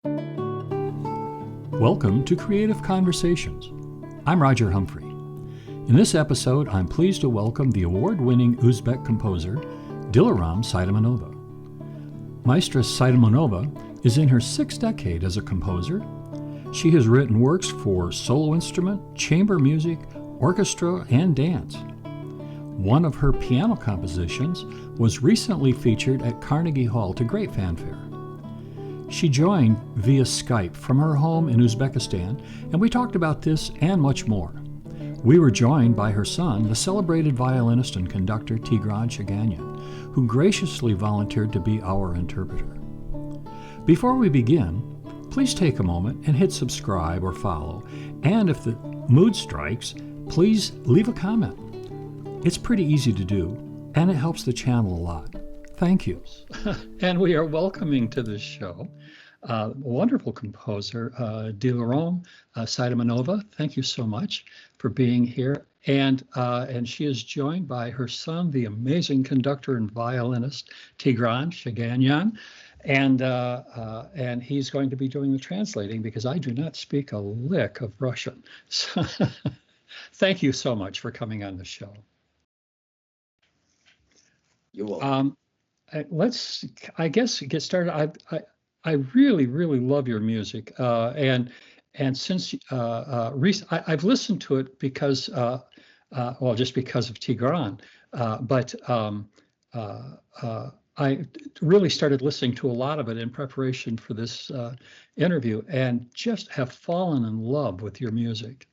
Welcome to Creative Conversations. I'm Roger Humphrey. In this episode, I'm pleased to welcome the award-winning Uzbek composer, Dilorom Saidaminova. Maestra Saidaminova is in her sixth decade as a composer. She has written works for solo instrument, chamber music, orchestra, and dance. One of her piano compositions was recently featured at Carnegie Hall to great fanfare. She joined via Skype from her home in Uzbekistan, and we talked about this and much more. We were joined by her son, the celebrated violinist and conductor Tigran Shiganyan, who graciously volunteered to be our interpreter. Before we begin, please take a moment and hit subscribe or follow, and if the mood strikes, please leave a comment. It's pretty easy to do, and it helps the channel a lot. Thank you. And we are welcoming to the show wonderful composer, Dilorom Saidaminova. Thank you so much for being here. And she is joined by her son, the amazing conductor and violinist, Tigran Shiganyan. And he's going to be doing the translating because I do not speak a lick of Russian. So thank you so much for coming on the show. You're welcome. Let's, I guess, get started. I really, really love your music, and since I've listened to it because, well, just because of Tigran, but I really started listening to a lot of it in preparation for this interview, and just have fallen in love with your music.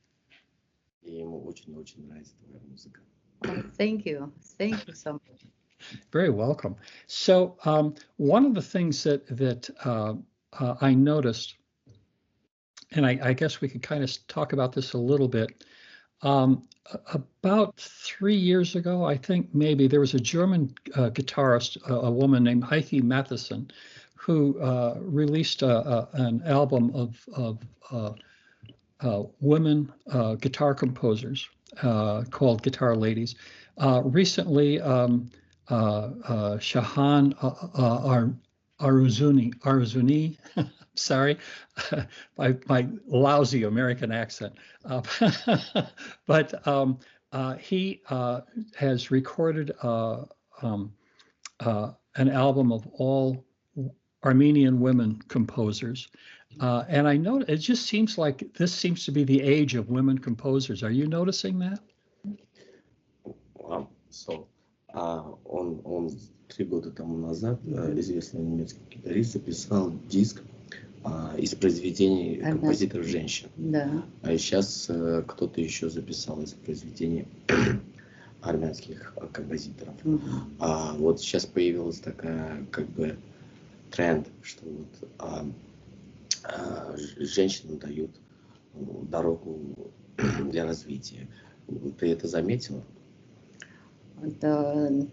Ему очень нравится твоя музыка. Thank you so much. Very welcome. So one of the things that I noticed, and I guess we could kind of talk about this a little bit, about 3 years ago, I think maybe, there was a German guitarist, a woman named Heike Matheson, who released an album of women guitar composers called Guitar Ladies. Recently, Shahan Aruzuni, sorry, my lousy American accent, but he has recorded an album of all Armenian women composers, and I know it just seems like this seems to be the age of women composers. Are you noticing that? So, он 3 года тому назад, известный немецкий гитарист, записал диск из произведений композиторов женщин. Да. А сейчас кто-то еще записал из произведений армянских композиторов. А вот сейчас появилась такая как бы тренд, что вот женщинам дают дорогу для развития. Ты это заметила? Это,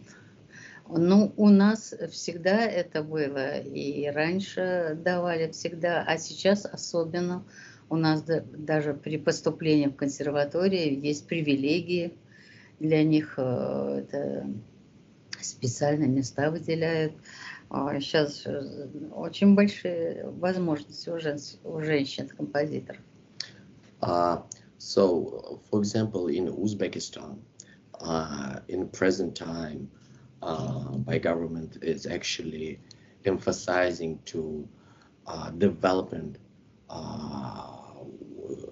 ну, у нас всегда это было, и раньше давали всегда, а сейчас особенно. У нас даже при поступлении в консерваторию есть привилегии для них, это специальные места выделяют. Сейчас очень большие возможности у женщин-композиторов. So, for example, in Uzbekistan, in present time, by government is actually emphasizing to development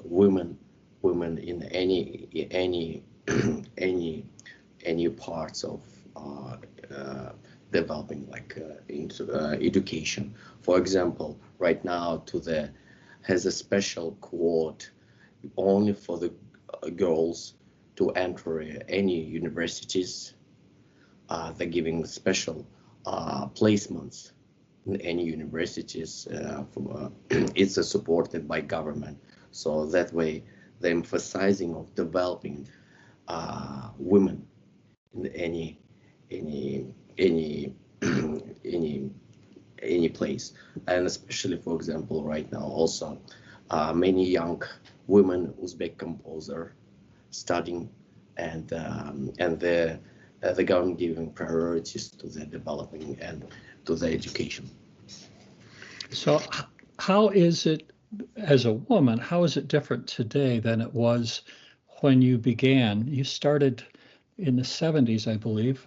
women in any parts of developing, like into education. For example, right now has a special quote only for the girls to enter any universities. They're giving special placements in any universities. It's supported by government. So that way, the emphasizing of developing women in any place, and especially, for example, right now also many young women Uzbek composer studying, and the government giving priorities to their developing and to their education. So how is it as a woman? How is it different today than it was when you began? You started in the 70s, I believe.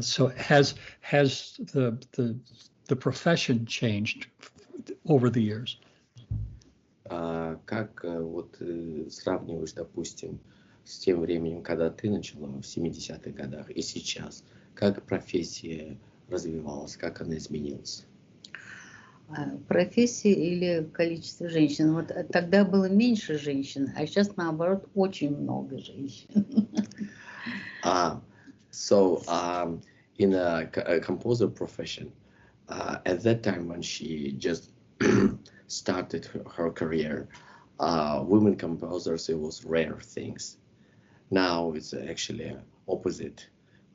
So has the profession changed over the years? Как вот сравниваешь, допустим, с тем временем, когда ты начала в 70-х годах и сейчас, как профессия развивалась, как она изменилась? Профессии или количество женщин? Вот тогда было меньше женщин, а сейчас наоборот очень много женщин. In a composer profession, at that time when she just started her career, women composers, it was rare things. Now it's actually opposite.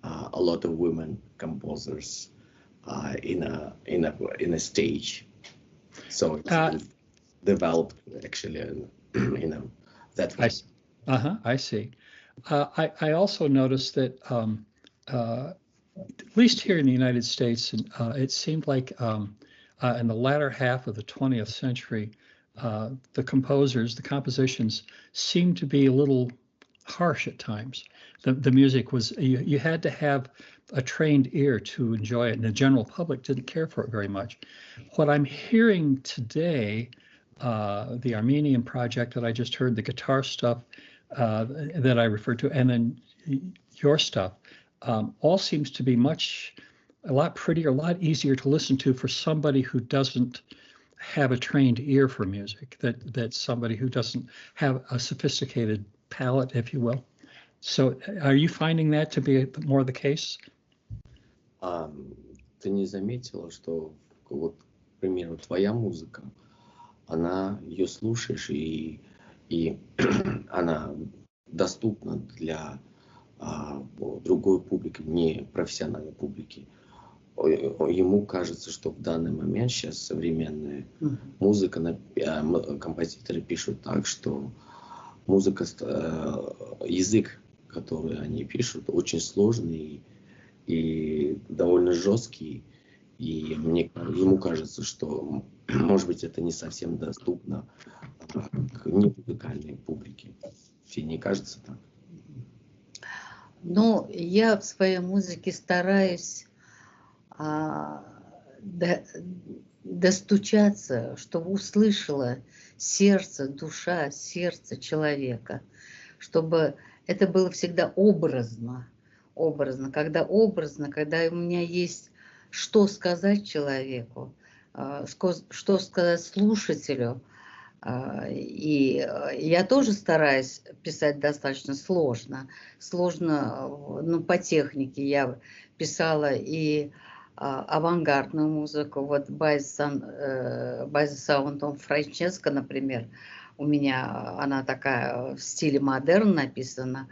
A lot of women composers in a stage. So it's developed actually, that way. I see. I also noticed that at least here in the United States, it seemed like in the latter half of the 20th century, the compositions seemed to be a little harsh at times. The music was, you had to have a trained ear to enjoy it, and the general public didn't care for it very much. What I'm hearing today, the Armenian project that I just heard, the guitar stuff that I referred to, and then your stuff, all seems to be a lot prettier, a lot easier to listen to for somebody who doesn't have a trained ear for music, that's somebody who doesn't have a sophisticated palate, if you will. So are you finding that to be more the case? Ты не заметила, что вот, к примеру, твоя музыка, ее слушаешь, и она доступна для другой публики, не профессиональной публики. Ему кажется, что в данный момент сейчас современная музыка, композиторы пишут так, что музыка, язык, который они пишут, очень сложный и довольно жесткий. И ему кажется, что, может быть, это не совсем доступно к немузыкальной публике. Тебе не кажется так? Ну, я в своей музыке стараюсь достучаться, чтобы услышала сердце, душа, сердце человека, чтобы это было всегда образно, когда у меня есть что сказать человеку, что сказать слушателю. И я тоже стараюсь писать достаточно сложно, ну, по технике. Я писала и авангардную музыку, вот by the Sound of Francesco, например, у меня она такая в стиле модерн написана,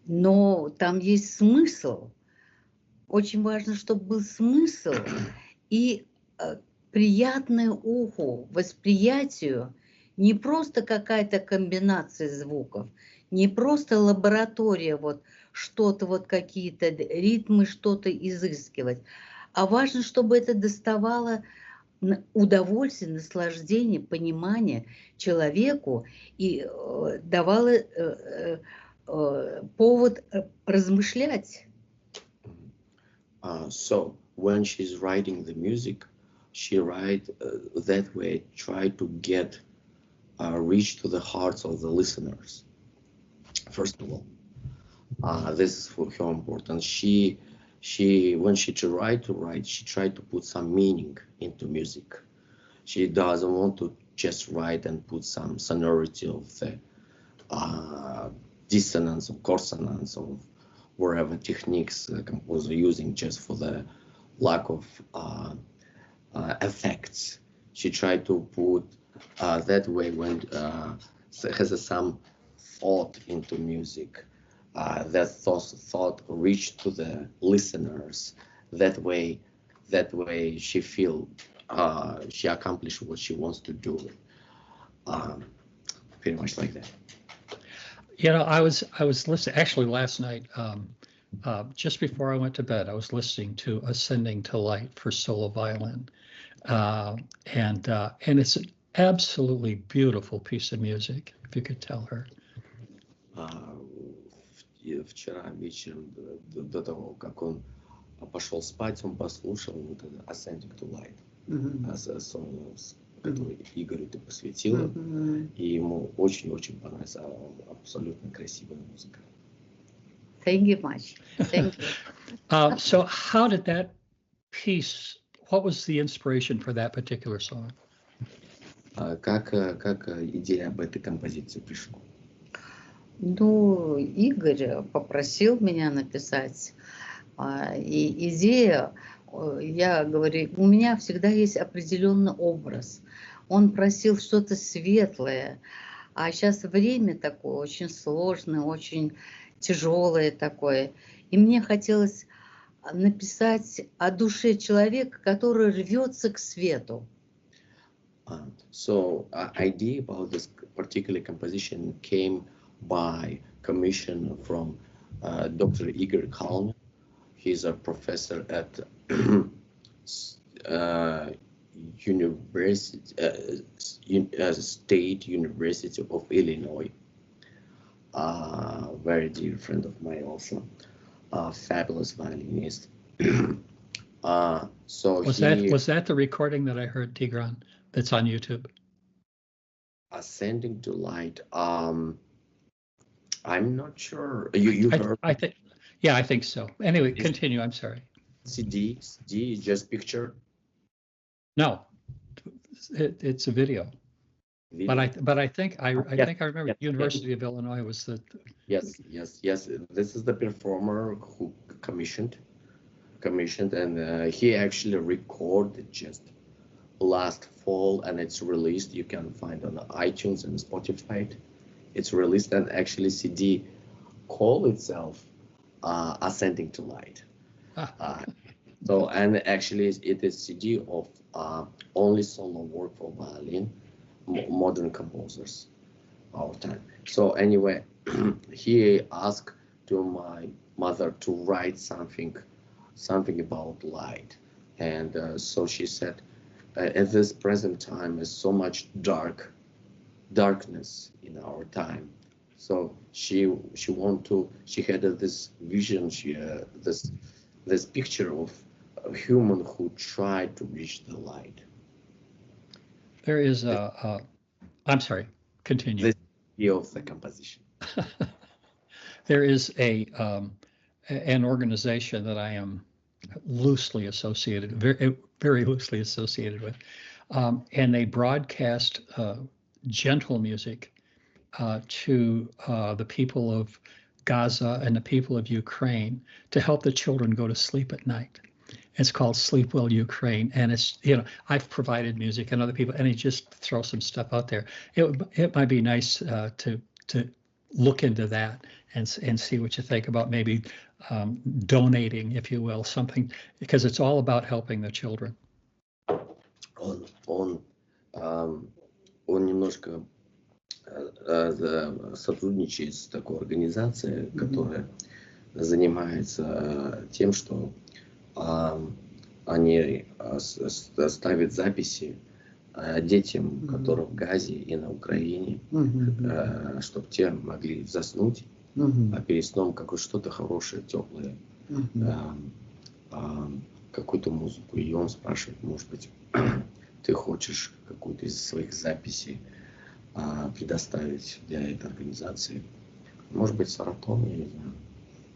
но там есть смысл. Очень важно, чтобы был смысл и приятное уху, восприятию, не просто какая-то комбинация звуков, не просто лаборатория, вот что-то, вот какие-то ритмы, что-то изыскивать, а важно, чтобы это доставало удовольствие, наслаждение, понимание человеку и давало повод размышлять. So when she's writing the music, she write that way, try to reach to the hearts of the listeners. First of all, this is for her important. She when she try to write, she tried to put some meaning into music. She doesn't want to just write and put some sonority of the dissonance or consonance or whatever techniques the composer using just for the lack of effects. She tried to put that way when has some thought into music. That thought reached to the listeners. That way she feel she accomplished what she wants to do. Pretty much like that. You know, I was listening actually last night. Just before I went to bed, I was listening to Ascending to Light for solo violin. And it's an absolutely beautiful piece of music. If you could tell her. Вчера вечером, до того, как он пошел спать, он послушал вот это Ascending to Light, который Игорю ты посвятила, и ему очень-очень понравилась, абсолютно красивая музыка. Thank you much. Thank you. So how did that piece, what was the inspiration for that particular song? Как идея об этой композиции пришла? Ну, Игорь попросил меня написать. И идея, я говорю, у меня всегда есть определенный образ. Он просил что-то светлое, а сейчас время такое очень сложное, очень тяжелое такое. И мне хотелось написать о душе человека, который рвется к свету. So idea about this particular composition came by commission from Dr. Igor Kalnin. He's a professor at State University of Illinois. Very dear friend of mine also. Fabulous violinist. So was that the recording that I heard, Tigran, that's on YouTube? Ascending to Light. I'm not sure. You heard? I think, yeah, I think so. Anyway, continue. I'm sorry. CD just picture. No, it's a video. But I think I remember University of Illinois was the. Yes. This is the performer who commissioned, and he actually recorded just last fall, and it's released. You can find on iTunes and Spotify. It's released, and actually CD call itself Ascending to Light. So, and actually it is CD of only solo work for violin, modern composers our time. So anyway, he asked to my mother to write something about light, and so she said, at this present time is so much darkness in our time. So she had this vision, this picture of a human who tried to reach the light. There is I'm sorry, continue. This idea of the composition. There is an organization that I am loosely associated, very loosely associated with, and they broadcast gentle music to the people of Gaza and the people of Ukraine to help the children go to sleep at night. It's called Sleep Well Ukraine, and it's, I've provided music and other people, and he just throw some stuff out there. It might be nice to look into that and see what you think about maybe donating, if you will, something, because it's all about helping the children. Он немножко сотрудничает с такой организацией, которая занимается тем, что они ставят записи детям, которые в Газе и на Украине, чтобы те могли заснуть, а перед сном что-то хорошее, теплое, какую-то музыку. И он спрашивает, может быть, ты хочешь какую-то из своих записей предоставить для этой организации? Может быть, Саратон, я не знаю.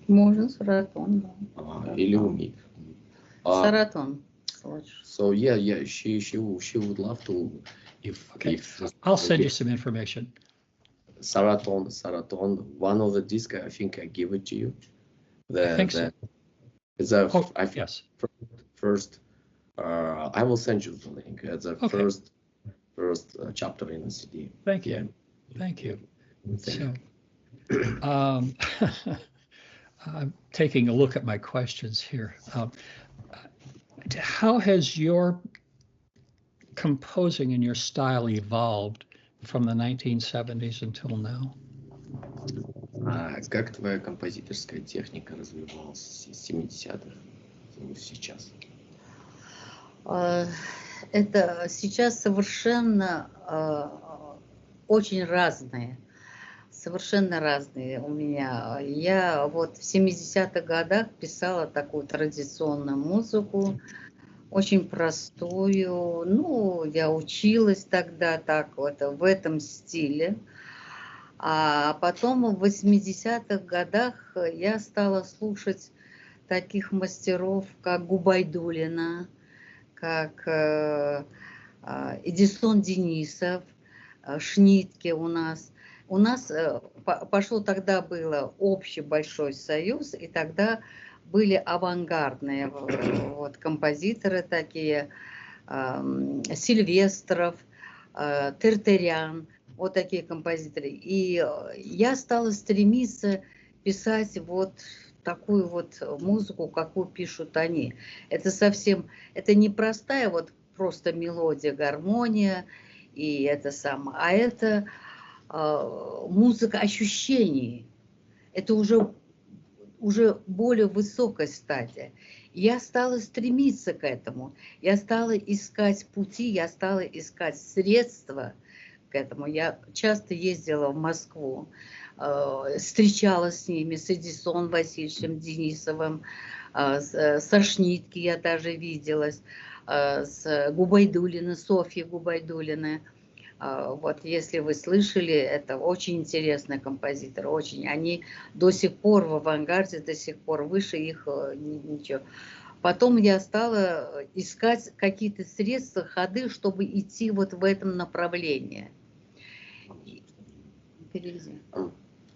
Можно Саратон, да. Или УМИК. Саратон. So yeah, she would love to if I'll send you some information. Saraton, one of the discs, I think I give it to you. I think so. It's yes. First, I will send you the link. It's the first chapter in the CD. Thank you. Thank you. So, I'm taking a look at my questions here. How has your composing and your style evolved from the 1970s until now? Как твоя композиторская техника развивалась с 70-х до сейчас? Это сейчас совершенно очень разные. Совершенно разные у меня. Я вот в 70-х годах писала такую традиционную музыку, очень простую. Ну, я училась тогда так вот в этом стиле. А потом в 80-х годах я стала слушать таких мастеров, как Губайдуллина, как Эдисон Денисов, Шнитке у нас. У нас пошло тогда было общий большой союз, и тогда были авангардные вот, композиторы такие, Сильвестров, Тертерян, вот такие композиторы. И я стала стремиться писать вот такую вот музыку, какую пишут они. Это совсем, это не простая вот просто мелодия, гармония, и это самое, а это музыка ощущений. Это уже более высокая стадия. Я стала стремиться к этому. Я стала искать пути, я стала искать средства к этому. Я часто ездила в Москву, встречалась с ними, с Эдисон Васильевичем Денисовым, со Шнитки я даже виделась, с Губайдуллиной, Софьей Губайдуллиной. Вот, если вы слышали, это очень интересный композитор, очень. Они до сих пор в авангарде, до сих пор выше их ничего. Потом я стала искать какие-то средства, ходы, чтобы идти вот в этом направлении. Переведи.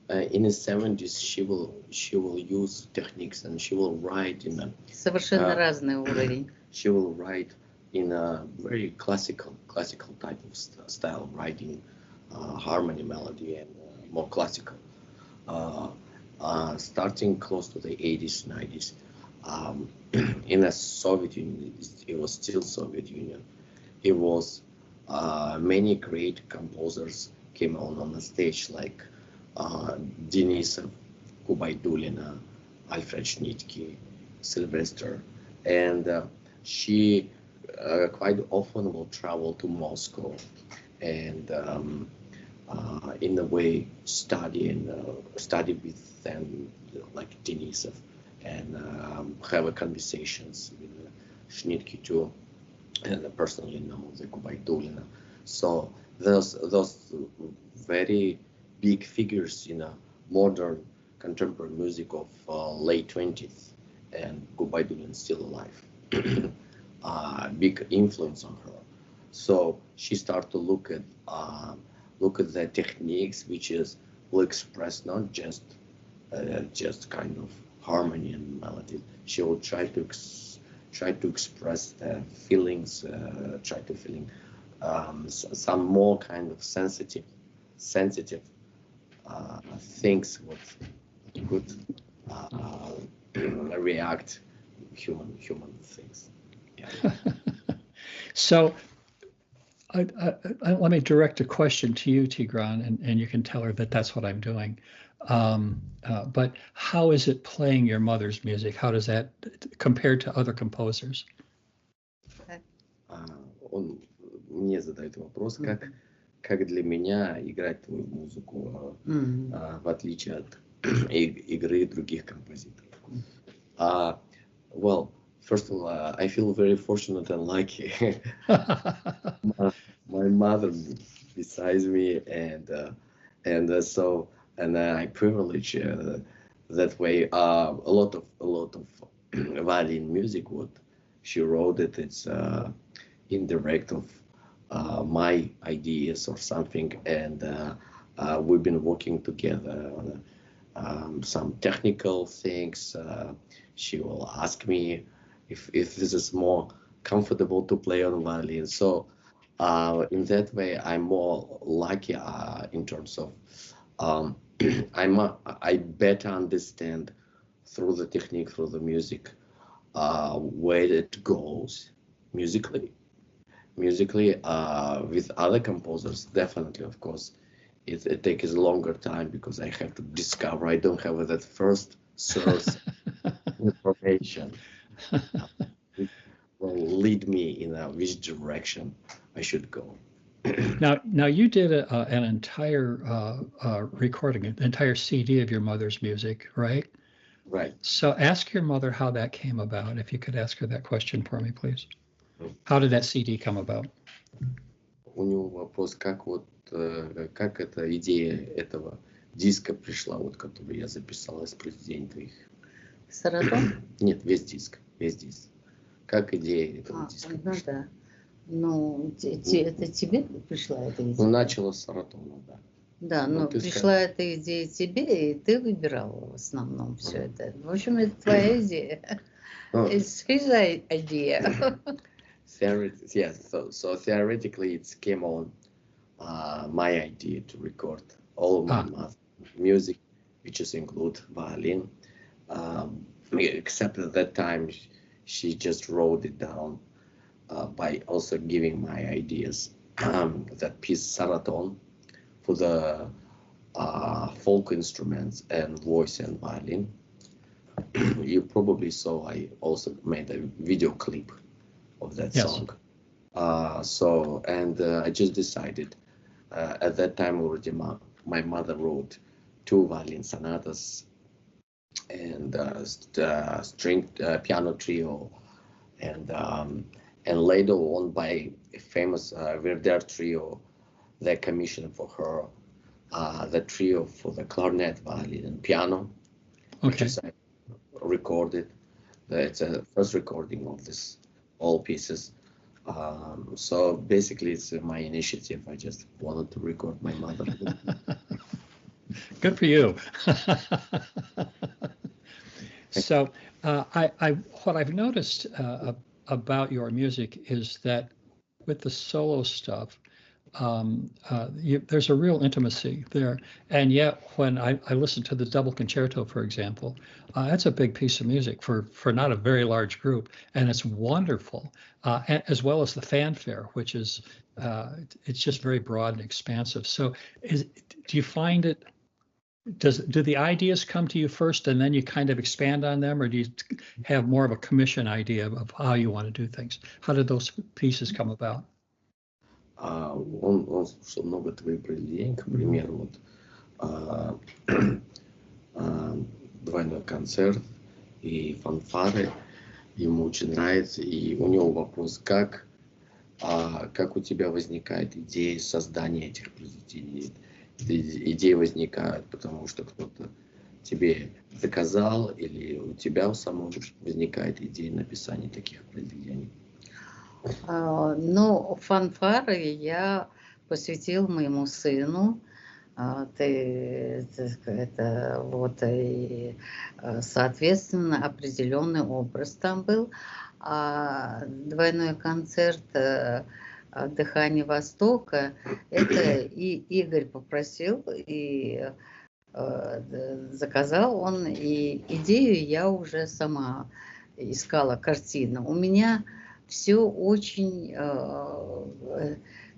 In the 70s, she will use techniques and she will write in a Совершенно разный уровень. She will write in a very classical type of style, writing harmony, melody, and more classical. Starting close to the 80s, 90s, in the Soviet Union, it was still Soviet Union. It was many great composers came on the stage like Denisov, Gubaidulina, Alfred Schnittke, Sylvester, and she quite often will travel to Moscow and in a way study with them like Denisov and have conversations with Schnittke too, and I personally know the Gubaidulina. So those very big figures in a modern contemporary music of late 20th, and Gubaidulina is still alive. Big influence on her. So she started to look at the techniques, which will express not just kind of harmony and melody. She will try to express the feelings, some more kind of sensitive things what could react human things. Yeah. So let me direct a question to you, Tigran, and you can tell her that that's what I'm doing. But how is it playing your mother's music? How does that compare to other composers? Он мне задает вопрос, как для меня играть твою музыку, в отличие от игры других композиторов. Well, first of all, I feel very fortunate and lucky. My mother besides me, and I privilege that way. A lot of violin music. What she wrote it's indirect of my ideas or something, and we've been working together on some technical things. She will ask me if this is more comfortable to play on violin. So in that way, I'm more lucky in terms of I better understand through the technique, through the music, where it goes musically. With other composers, definitely, of course, it takes a longer time because I have to discover. I don't have that first source information. will lead me in which direction I should go. Now you did an entire recording, an entire CD of your mother's music, right? Right. So ask your mother how that came about. If you could ask her that question for me, please. How did that CD come about? У него вопрос, как эта идея этого диска пришла, вот, который я записал из произведений твоих. Саратон? Нет, весь диск. Как идея этого диска Ну пришла? да. Ну, это тебе пришла эта идея? Ну, начала с Саратона, да. Да, Ну, но ты пришла эта идея тебе, и ты выбирал в основном все это. В общем, это твоя идея. It's his idea. Yes, so theoretically it came on my idea to record all my mother's music, which is include violin. Except at that time, she just wrote it down by also giving my ideas. That piece Saraton for the folk instruments and voice and violin. You probably saw I also made a video clip of that song. I just decided at that time already my mother wrote 2 violin sonatas and string piano trio and later on by a famous Verder trio they commissioned for her the trio for the clarinet, violin and piano, which is recorded. It's a first recording of this all pieces. So basically it's my initiative. I just wanted to record my mother. Good for you. So what I've noticed about your music is that with the solo stuff, there's a real intimacy there. And yet when I listen to the double concerto, for example, that's a big piece of music for not a very large group. And it's wonderful, as well as the fanfare, which is, it's just very broad and expansive. So do you find it, do the ideas come to you first and then you kind of expand on them, or do you have more of a commission idea of how you want to do things? How did those pieces come about? Он слушал много твоих произведений, к примеру, двойной концерт и фанфары. Ему очень нравится, и у него вопрос, как у тебя возникает идея создания этих произведений. Идеи возникают, потому что кто-то тебе заказал, или у тебя у самого возникает идея написания таких произведений? Ну, фанфары я посвятил моему сыну. И, соответственно, определенный образ там был. А двойной концерт «Дыхание Востока» это и Игорь попросил, и заказал он, и идею я уже сама искала, картину. У меня все очень,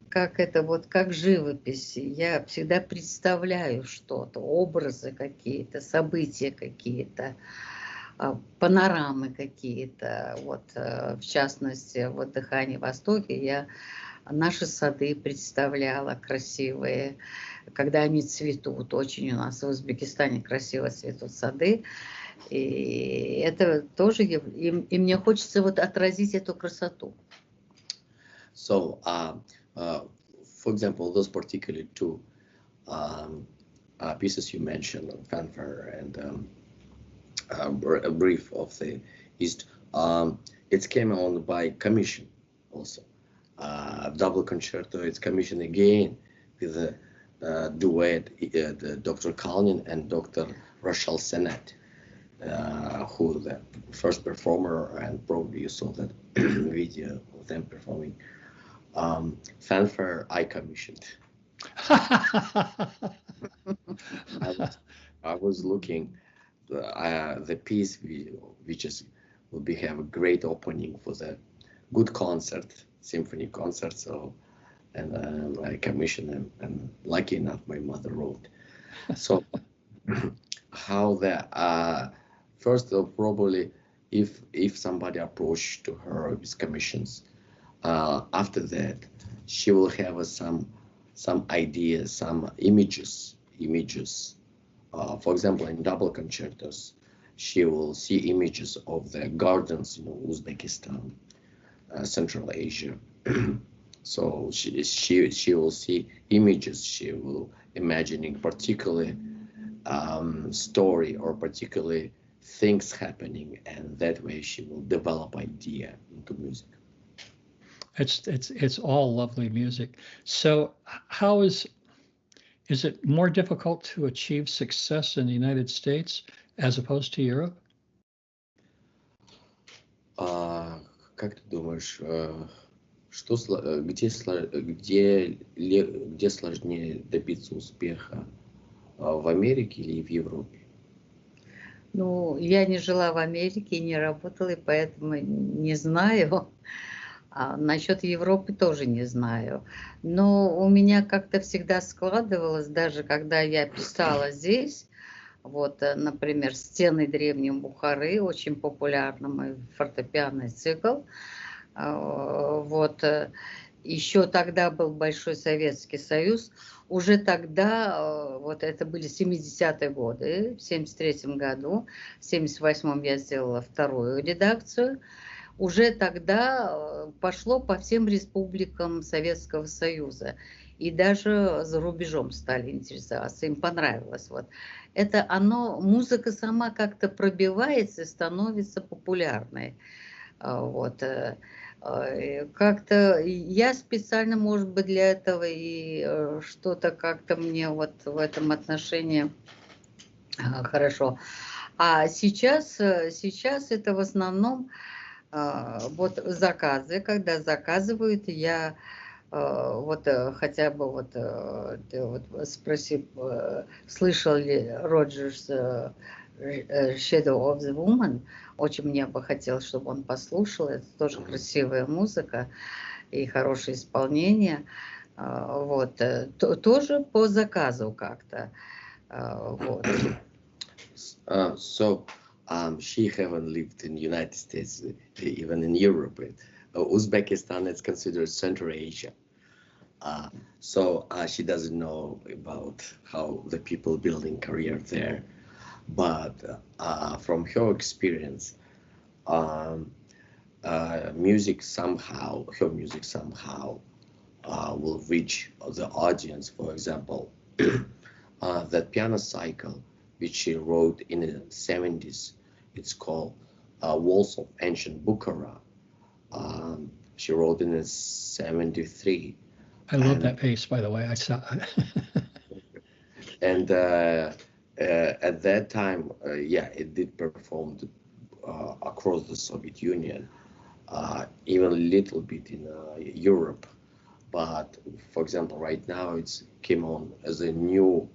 как живопись. Я всегда представляю что-то, образы какие-то, события какие-то, панорамы какие-то. Вот, в частности, вот «Дыхание Востока» я наши сады представляла красивые, когда они цветут. Очень у нас в Узбекистане красиво цветут сады. И это тоже, и мне хочется вот отразить эту красоту. So, for example, those particular 2 pieces you mentioned, fanfare and a brief of the East, it came on by commission also. Double concerto, it's commissioned again with a duet, Dr. Kalnin and Dr. Rachel Senet. Who the first performer, and probably you saw that video of them performing. Fanfare I commissioned. I was looking the piece which will have a great opening for the good concert, symphony concert. So, and I commissioned them, and lucky enough, my mother wrote. So, how the first probably if somebody approached to her with commissions, after that she will have some ideas, some images. For example, in double concertos, she will see images of the gardens in Uzbekistan, Central Asia. So she will see images. She will imagining particular story or particularly things happening, and that way she will develop idea into music. It's all lovely music. So how is it more difficult to achieve success in the United States as opposed to Europe? Как ты думаешь, где сложнее добиться успеха, в Америке или в Европе? Ну, я не жила в Америке, не работала, и поэтому не знаю. А насчет Европы тоже не знаю. Но у меня как-то всегда складывалось, даже когда я писала здесь, вот, например, «Стены древней Бухары», очень популярный мой фортепианный цикл. Вот, еще тогда был Большой Советский Союз. Уже тогда, вот это были 70-е годы, в 73-м году, в 78-м я сделала вторую редакцию. Уже тогда пошло по всем республикам Советского Союза. И даже за рубежом стали интересоваться, им понравилось. Вот. Это оно, музыка сама как-то пробивается и становится популярной. Вот. Как-то я специально, может быть, для этого и что-то как-то мне вот в этом отношении хорошо. А сейчас это в основном вот заказы, когда заказывают, я вот хотя бы вот ты вот спроси, слышал ли Роджерс Shadow of the Woman, очень мне бы хотелось, чтобы он послушал, это тоже красивая музыка и хорошее исполнение, вот, тоже по заказу как-то, вот. So she haven't lived in the United States, even in Europe. Uzbekistan is considered Central Asia. So she doesn't know about how the people building career there. But from her experience, her music somehow will reach the audience. For example, that piano cycle, which she wrote in the 70s, it's called Walls of Ancient Bukhara. She wrote in 73. I love that piece, by the way. I saw. And at that time, it did perform across the Soviet Union, even a little bit in Europe. But for example, right now it's came on as a new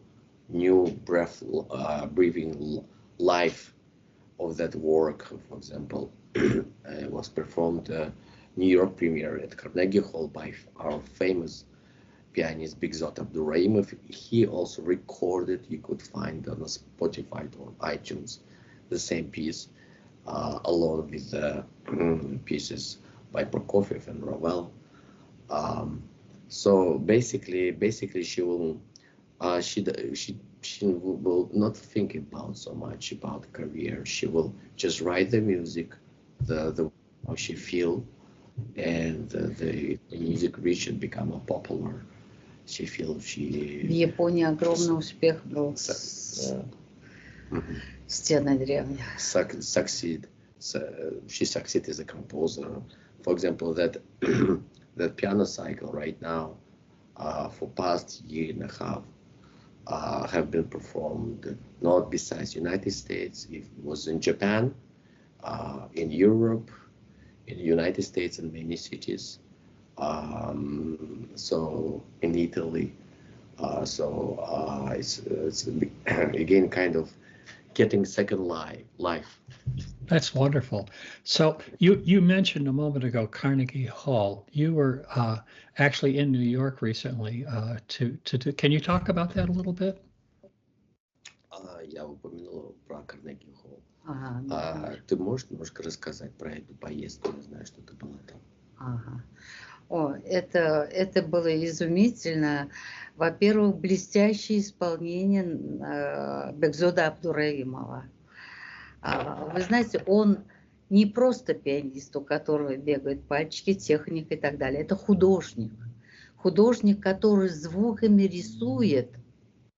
breathing life of that work. For example, it was performed New York premiere at Carnegie Hall by our famous pianist Bigzot Abduraimov. He also recorded, you could find on Spotify or iTunes, the same piece, along with the pieces by Prokofiev and Ravel. So basically she will she will not think about so much about career. She will just write the music, the how she feel, and the music reach and become a popular. She feels she. В Японии огромный успех был с «Стены древней». Succeed. So she succeeded as a composer. For example, that that piano cycle right now, for past year and a half, have been performed not besides United States. It was in Japan, in Europe, in the United States, in many cities. So in Italy, it's again kind of getting second life. That's wonderful. So you mentioned a moment ago Carnegie Hall. You were actually in New York recently. Can you talk about that a little bit? Я упомянул про Carnegie Hall. Ага, да. Ты можешь немножко рассказать про эту поездку? Я знаю, что ты была там. Ага. О, это было изумительно. Во-первых, блестящее исполнение Бекзода Абдураимова. Вы знаете, он не просто пианист, у которого бегают пальчики, техника и так далее. Это художник. Художник, который звуками рисует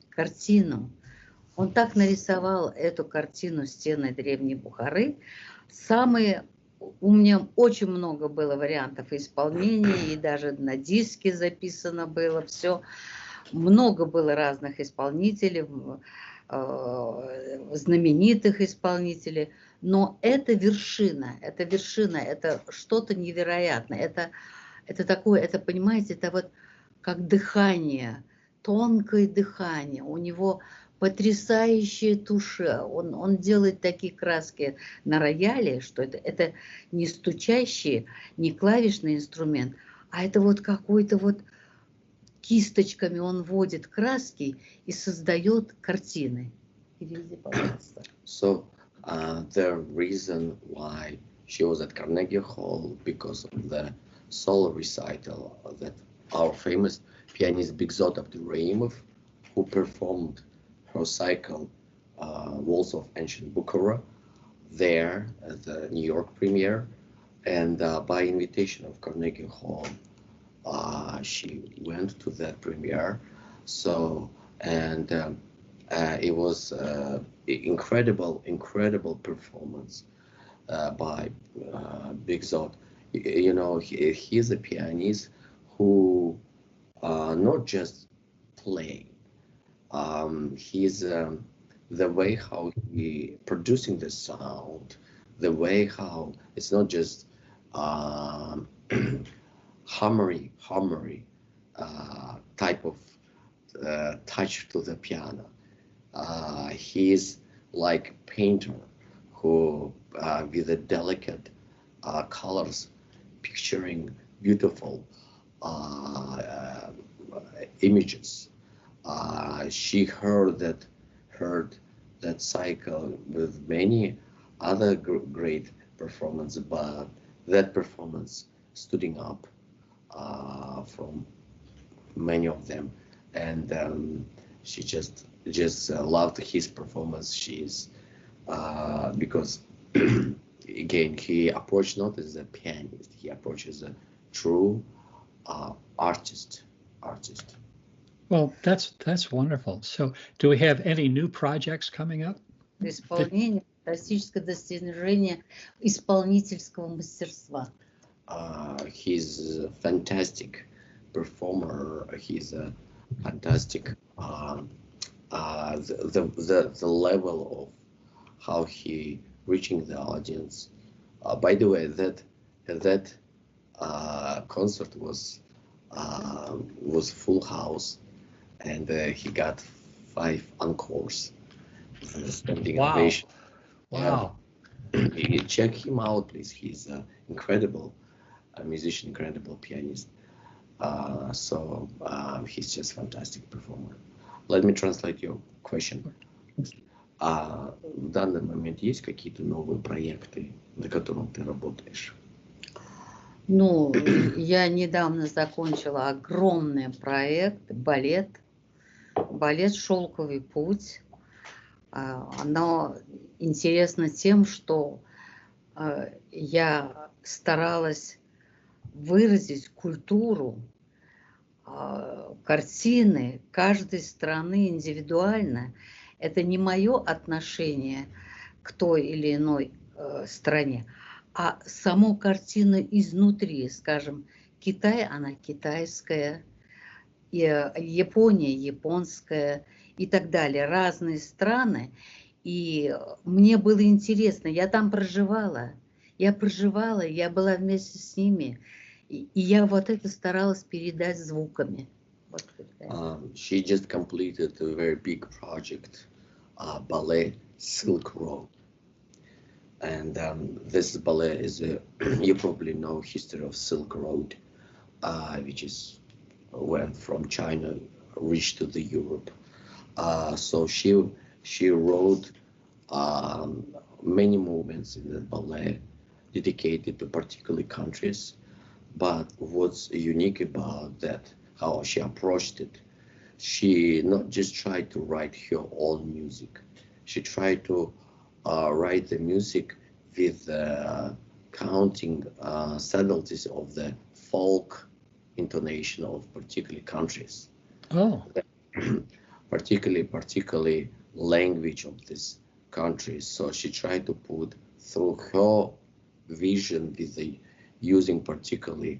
картину. Он так нарисовал эту картину «Стены древней Бухары». У меня очень много было вариантов исполнения, и даже на диске записано было все. Много было разных исполнителей, знаменитых исполнителей. Но это вершина, это что-то невероятное. Это такое, это, понимаете, это вот как дыхание, тонкое дыхание. У него потрясающая туша. Он делает такие краски на рояле, что это не стучащий, не клавишный инструмент, а это вот какой-то вот кисточками он вводит краски и создает картины. Переведи, пожалуйста. So the reason why she was at Carnegie Hall because of the solo recital that our famous pianist Bigzot Abduraimov, who performed her cycle Waltz of Ancient Bukhara there at the New York premiere, and by invitation of Carnegie Hall, she went to that premiere. So and it was incredible performance by Big Zot. You know, he's a pianist who not just play. He's the way how he producing the sound, the way how it's not just hammery type of touch to the piano. He's like painter who with the delicate colors picturing beautiful images. She heard that cycle with many other great performances, but that performance stood up from many of them, and she just loved his performance. She's because again he approached not as a pianist, he approaches a true artist. Well, that's wonderful. So, do we have any new projects coming up? Исполнение, классическое достижение исполнительского мастерства. He's a fantastic performer. He's a fantastic the level of how he reaching the audience. By the way, that concert was full house, and he got 5 encores. Standing ovation. Wow. You check him out, please. He's incredible musician, incredible pianist. So he's just fantastic performer. Let me translate your question. В данный момент есть какие-то новые проекты, на которых ты работаешь? Ну, я недавно закончила огромный проект, балет «Шелковый путь». Оно интересно тем, что я старалась выразить культуру, картины каждой страны индивидуально. Это не мое отношение к той или иной стране, а саму картину изнутри. Скажем, Китай, она китайская, Япония японская и так далее. Разные страны. И мне было интересно, я там проживала, я была вместе с ними. И я вот это старалась передать звуками. She just completed a very big project, ballet Silk Road. And this ballet is you probably know history of Silk Road, which is went from China, reached to the Europe. So she wrote many movements in the ballet dedicated to particular countries. But what's unique about that, how she approached it, she not just tried to write her own music. She tried to write the music with counting subtleties of the folk intonation of particular countries. Oh, particularly language of these countries. So she tried to put through her vision with the using particularly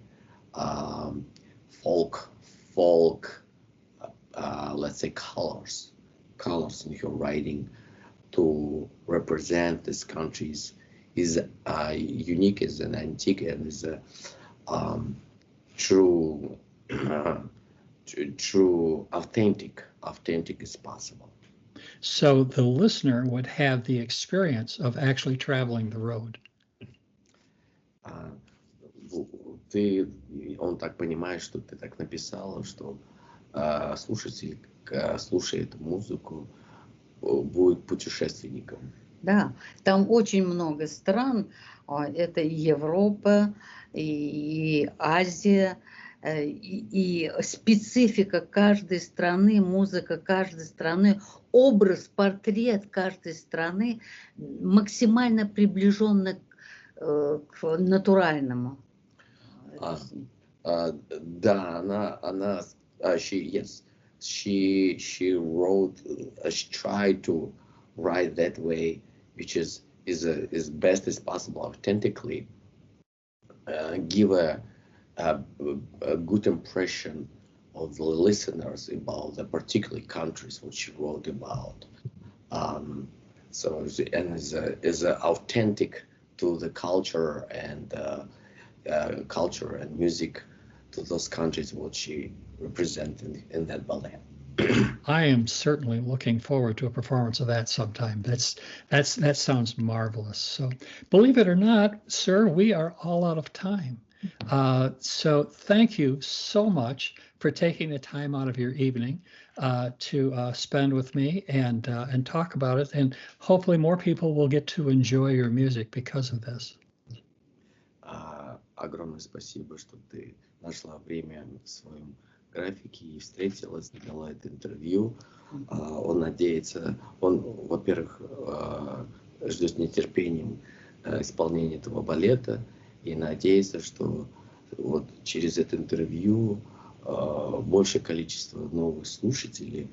folk, let's say colors in her writing to represent these countries is unique, as an antique, and is a true, true, authentic as possible. so the listener would have the experience of actually traveling the road. Он так понимает, что ты так написала, что слушатель, слушая эту музыку, будет путешественником. Да, там очень много стран. Это и Европа, и Азия, и специфика каждой страны, музыка каждой страны, образ, портрет каждой страны максимально приближенно к натуральному. Да, она, she wrote, she tried to write that way, which is best as possible, authentically, give a good impression of the listeners about the particular countries which she wrote about. So and is authentic to the culture and music to those countries what she represented in that ballet. I am certainly looking forward to a performance of that sometime. That sounds marvelous. So, believe it or not, sir, we are all out of time. So thank you so much for taking the time out of your evening to spend with me and talk about it. And hopefully more people will get to enjoy your music because of this. Огромное спасибо, что ты нашла время в своем графике и встретилась, дала это интервью. Он надеется, он, во-первых, ждет с нетерпением исполнения этого балета и надеется, что вот через это интервью большее количество новых слушателей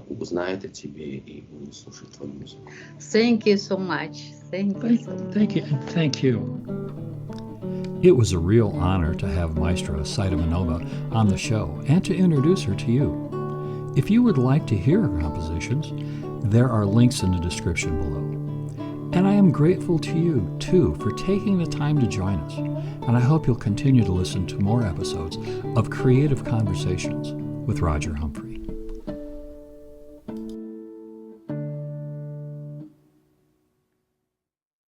узнает о тебе и будут слушать твою музыку. Thank you so much. Thank you so much. Thank you. And thank you. It was a real honor to have Maestra Saidaminova on the show and to introduce her to you. If you would like to hear her compositions, there are links in the description below. And I am grateful to you, too, for taking the time to join us. And I hope you'll continue to listen to more episodes of Creative Conversations with Roger Humphrey.